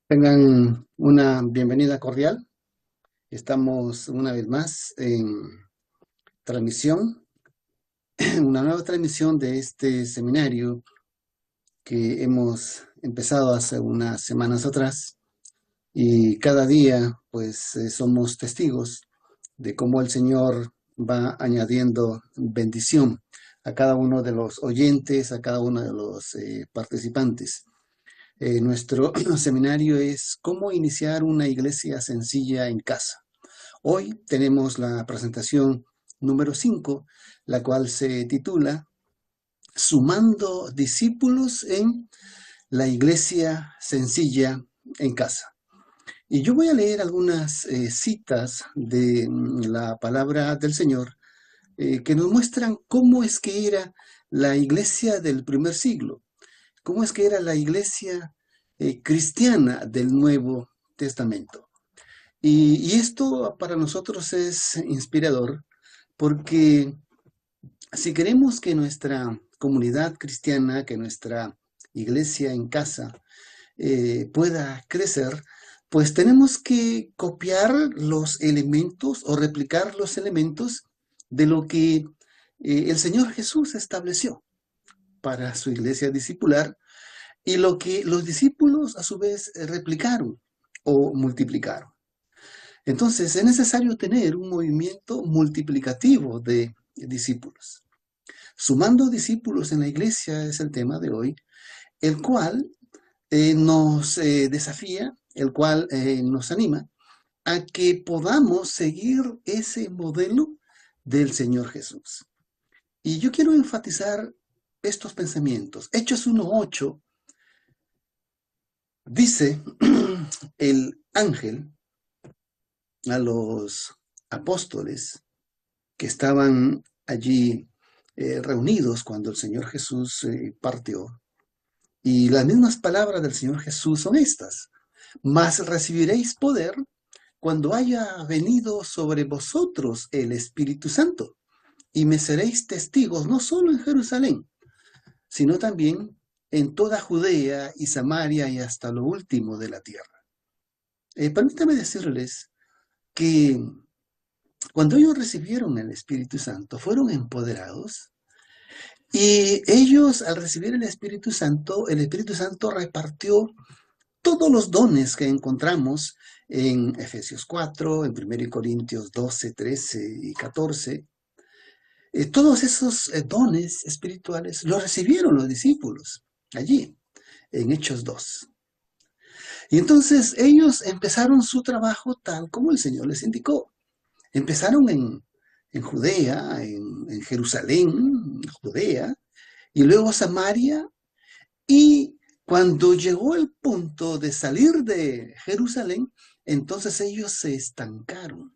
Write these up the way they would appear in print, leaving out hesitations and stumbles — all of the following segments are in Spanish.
Tengan una bienvenida cordial. Estamos una vez más en transmisión, una nueva transmisión de este seminario que hemos empezado hace unas semanas atrás y cada día pues somos testigos de cómo el Señor va añadiendo bendición a cada uno de los oyentes, a cada uno de los participantes. Nuestro seminario es cómo iniciar una iglesia sencilla en casa. Hoy tenemos la presentación número 5, la cual se titula Sumando discípulos en la iglesia sencilla en casa. Y yo voy a leer algunas citas de la palabra del Señor que nos muestran cómo es que era la iglesia del primer siglo, cómo es que era la iglesia cristiana del Nuevo Testamento. Y esto para nosotros es inspirador porque si queremos que nuestra comunidad cristiana, que nuestra iglesia en casa pueda crecer, pues tenemos que copiar los elementos o replicar los elementos de lo que el Señor Jesús estableció para su iglesia discipular y lo que los discípulos a su vez replicaron o multiplicaron. Entonces es necesario tener un movimiento multiplicativo de discípulos. Sumando discípulos en la iglesia es el tema de hoy, el cual nos desafía, el cual nos anima a que podamos seguir ese modelo del Señor Jesús. Y yo quiero enfatizar estos pensamientos. Hechos 1:8 dice el ángel a los apóstoles que estaban allí reunidos cuando el Señor Jesús partió. Y las mismas palabras del Señor Jesús son estas: mas recibiréis poder cuando haya venido sobre vosotros el Espíritu Santo, y me seréis testigos no solo en Jerusalén, sino también en toda Judea y Samaria y hasta lo último de la tierra. Permítame decirles que cuando ellos recibieron el Espíritu Santo, fueron empoderados y ellos al recibir el Espíritu Santo repartió todos los dones que encontramos en Efesios 4, en 1 Corintios 12, 13 y 14. Todos esos dones espirituales los recibieron los discípulos allí, en Hechos 2. Y entonces ellos empezaron su trabajo tal como el Señor les indicó. Empezaron en Judea, en Jerusalén, Judea, y luego Samaria, y cuando llegó el punto de salir de Jerusalén, entonces ellos se estancaron.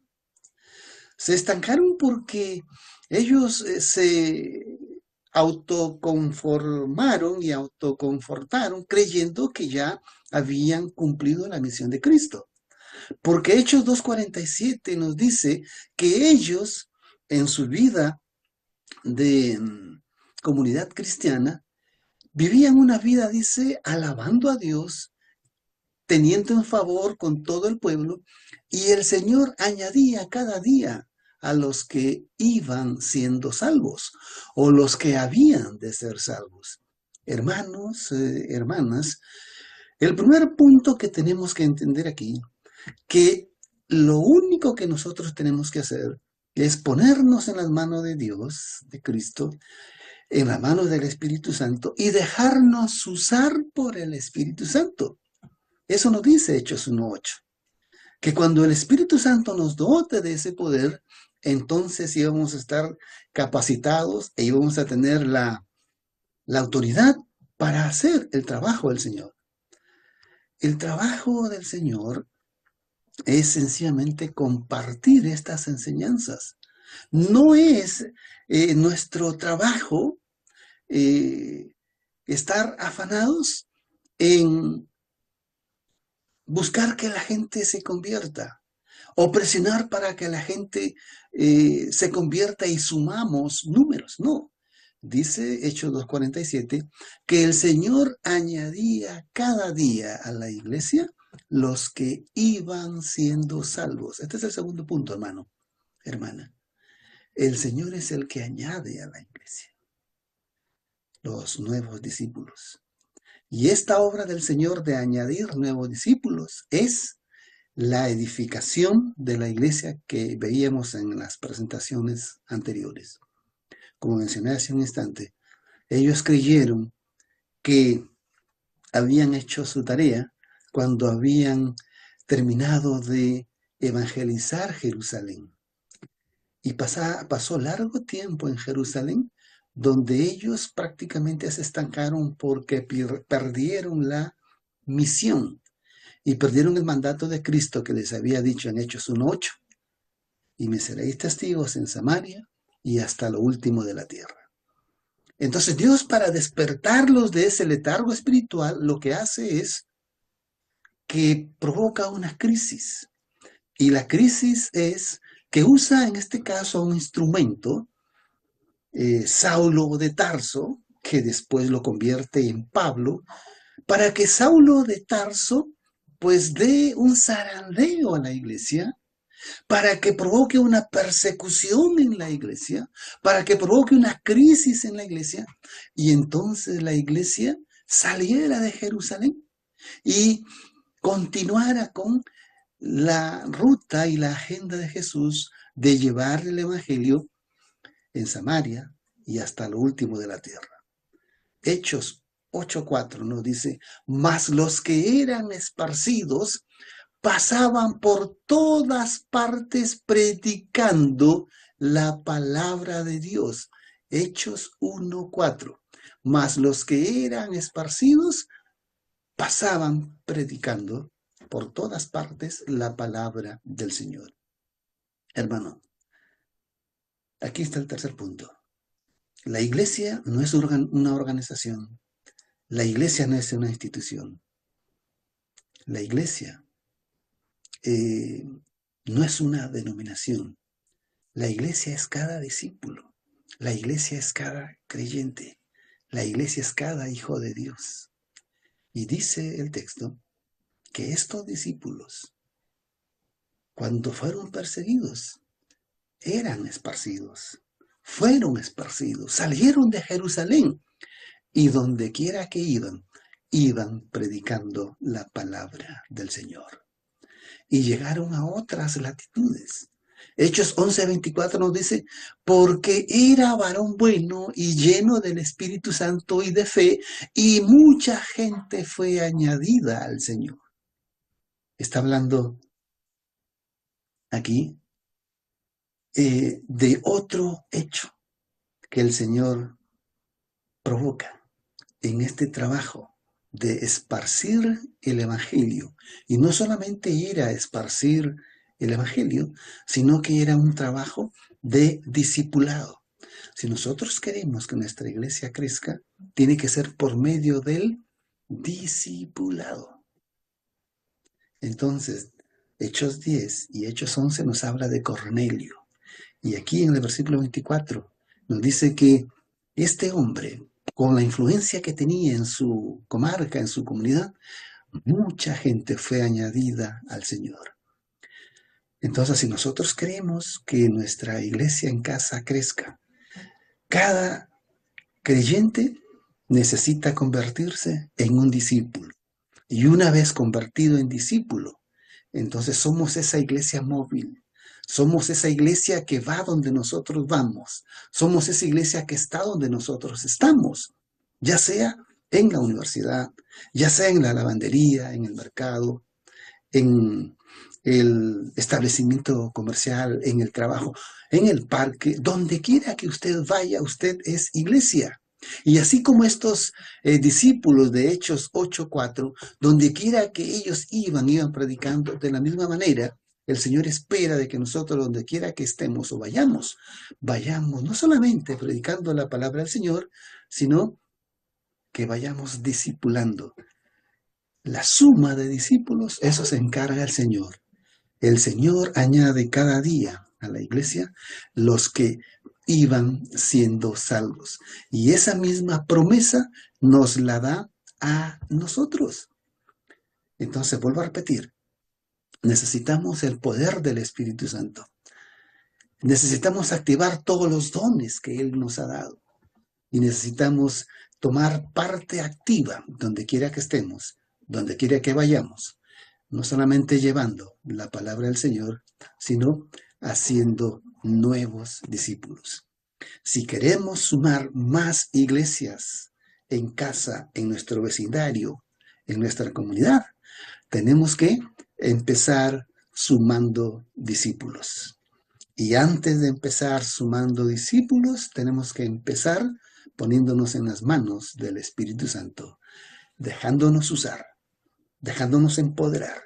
Se estancaron porque ellos se autoconformaron y autoconfortaron creyendo que ya habían cumplido la misión de Cristo. Porque Hechos 2:47 nos dice que ellos en su vida de comunidad cristiana vivían una vida, dice, alabando a Dios, teniendo en favor con todo el pueblo, y el Señor añadía cada día a los que iban siendo salvos o los que habían de ser salvos. Hermanos, hermanas, el primer punto que tenemos que entender aquí, que lo único que nosotros tenemos que hacer es ponernos en las manos de Dios, de Cristo, en las manos del Espíritu Santo y dejarnos usar por el Espíritu Santo. Eso nos dice Hechos 1:8, que cuando el Espíritu Santo nos dote de ese poder, entonces íbamos a estar capacitados e íbamos a tener la autoridad para hacer el trabajo del Señor. El trabajo del Señor es sencillamente compartir estas enseñanzas. No es nuestro trabajo estar afanados en buscar que la gente se convierta o presionar para que la gente se convierta y sumamos números. No. Dice Hechos 2:47 que el Señor añadía cada día a la iglesia los que iban siendo salvos. Este es el segundo punto, hermano, hermana. El Señor es el que añade a la iglesia los nuevos discípulos. Y esta obra del Señor de añadir nuevos discípulos es la edificación de la iglesia que veíamos en las presentaciones anteriores. Como mencioné hace un instante, ellos creyeron que habían hecho su tarea cuando habían terminado de evangelizar Jerusalén. Y pasó largo tiempo en Jerusalén, donde ellos prácticamente se estancaron porque perdieron la misión y perdieron el mandato de Cristo que les había dicho en Hechos 1:8. Y me seréis testigos en Samaria y hasta lo último de la tierra. Entonces Dios, para despertarlos de ese letargo espiritual, lo que hace es que provoca una crisis. Y la crisis es que usa en este caso un instrumento, Saulo de Tarso, que después lo convierte en Pablo, para que Saulo de Tarso pues dé un zarandeo a la iglesia, para que provoque una persecución en la iglesia, para que provoque una crisis en la iglesia, y entonces la iglesia saliera de Jerusalén y continuara con la ruta y la agenda de Jesús de llevar el evangelio en Samaria y hasta lo último de la tierra. Hechos 8:4 nos dice, mas los que eran esparcidos pasaban por todas partes predicando la palabra de Dios. Hechos 1:4. Mas los que eran esparcidos pasaban predicando por todas partes la palabra del Señor. Hermano, aquí está el tercer punto. La iglesia no es una organización. La iglesia no es una institución. La iglesia no es una denominación. La iglesia es cada discípulo. La iglesia es cada creyente. La iglesia es cada hijo de Dios. Y dice el texto que estos discípulos, cuando fueron perseguidos, eran esparcidos. Fueron esparcidos. Salieron de Jerusalén. Y donde quiera que iban predicando la palabra del Señor. Y llegaron a otras latitudes. Hechos 11:24 nos dice, porque era varón bueno y lleno del Espíritu Santo y de fe, y mucha gente fue añadida al Señor. Está hablando aquí de otro hecho que el Señor provoca en este trabajo de esparcir el evangelio. Y no solamente era esparcir el evangelio, sino que era un trabajo de discipulado. Si nosotros queremos que nuestra iglesia crezca, tiene que ser por medio del discipulado. Entonces, Hechos 10 y Hechos 11 nos habla de Cornelio. Y aquí en el versículo 24 nos dice que este hombre, con la influencia que tenía en su comarca, en su comunidad, mucha gente fue añadida al Señor. Entonces, si nosotros queremos que nuestra iglesia en casa crezca, cada creyente necesita convertirse en un discípulo. Y una vez convertido en discípulo, entonces somos esa iglesia móvil. Somos esa iglesia que va donde nosotros vamos. Somos esa iglesia que está donde nosotros estamos, ya sea en la universidad, ya sea en la lavandería, en el mercado, en el establecimiento comercial, en el trabajo, en el parque, donde quiera que usted vaya, usted es iglesia. Y así como estos discípulos de Hechos 8:4, donde quiera que ellos iban predicando de la misma manera. El Señor espera de que nosotros, donde quiera que estemos o vayamos no solamente predicando la palabra del Señor, sino que vayamos discipulando. La suma de discípulos, eso se encarga el Señor. El Señor añade cada día a la iglesia los que iban siendo salvos. Y esa misma promesa nos la da a nosotros. Entonces, vuelvo a repetir, necesitamos el poder del Espíritu Santo. Necesitamos activar todos los dones que Él nos ha dado. Y necesitamos tomar parte activa donde quiera que estemos, donde quiera que vayamos. No solamente llevando la palabra del Señor, sino haciendo nuevos discípulos. Si queremos sumar más iglesias en casa, en nuestro vecindario, en nuestra comunidad, tenemos que empezar sumando discípulos. Y antes de empezar sumando discípulos, tenemos que empezar poniéndonos en las manos del Espíritu Santo, dejándonos usar, dejándonos empoderar,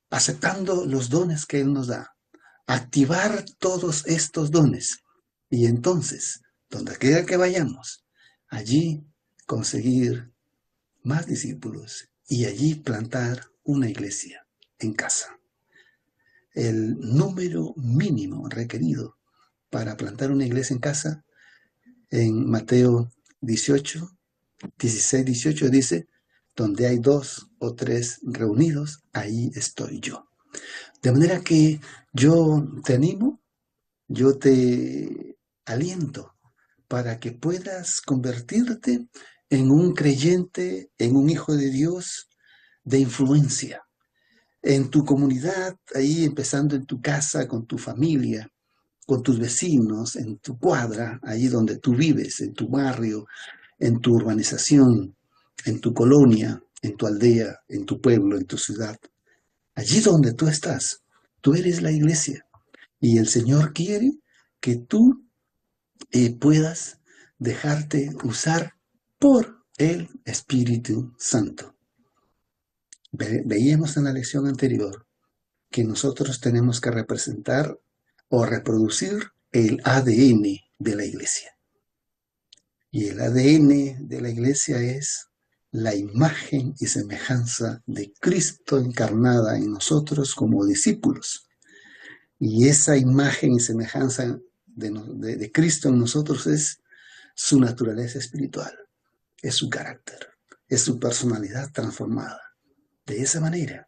aceptando los dones que Él nos da, activar todos estos dones. Y entonces, donde quiera que vayamos, allí conseguir más discípulos y allí plantar una iglesia en casa. El número mínimo requerido para plantar una iglesia en casa, en Mateo 18, 16, 18 dice, donde hay 2 o 3 reunidos, ahí estoy yo. De manera que yo te animo, yo te aliento para que puedas convertirte en un creyente, en un hijo de Dios de influencia. En tu comunidad, ahí empezando en tu casa, con tu familia, con tus vecinos, en tu cuadra, ahí donde tú vives, en tu barrio, en tu urbanización, en tu colonia, en tu aldea, en tu pueblo, en tu ciudad. Allí donde tú estás, tú eres la iglesia. Y el Señor quiere que tú puedas dejarte usar por el Espíritu Santo. Veíamos en la lección anterior que nosotros tenemos que representar o reproducir el ADN de la iglesia. Y el ADN de la iglesia es la imagen y semejanza de Cristo encarnada en nosotros como discípulos. Y esa imagen y semejanza de Cristo en nosotros es su naturaleza espiritual, es su carácter, es su personalidad transformada. De esa manera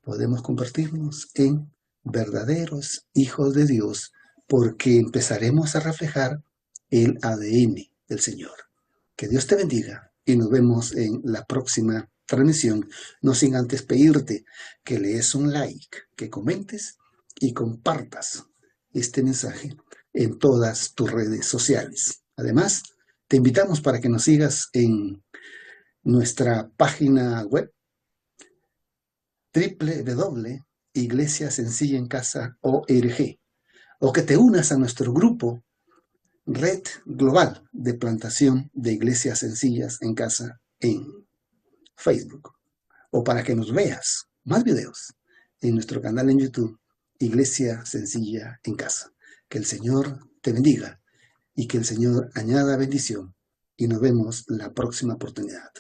podemos convertirnos en verdaderos hijos de Dios porque empezaremos a reflejar el ADN del Señor. Que Dios te bendiga y nos vemos en la próxima transmisión, no sin antes pedirte que le des un like, que comentes y compartas este mensaje en todas tus redes sociales. Además, te invitamos para que nos sigas en nuestra página web www.iglesiasencillenCasa.org o que te unas a nuestro grupo Red Global de Plantación de Iglesias Sencillas en Casa en Facebook, o para que nos veas más videos en nuestro canal en YouTube Iglesia Sencilla en Casa. Que el Señor te bendiga y que el Señor añada bendición y nos vemos la próxima oportunidad.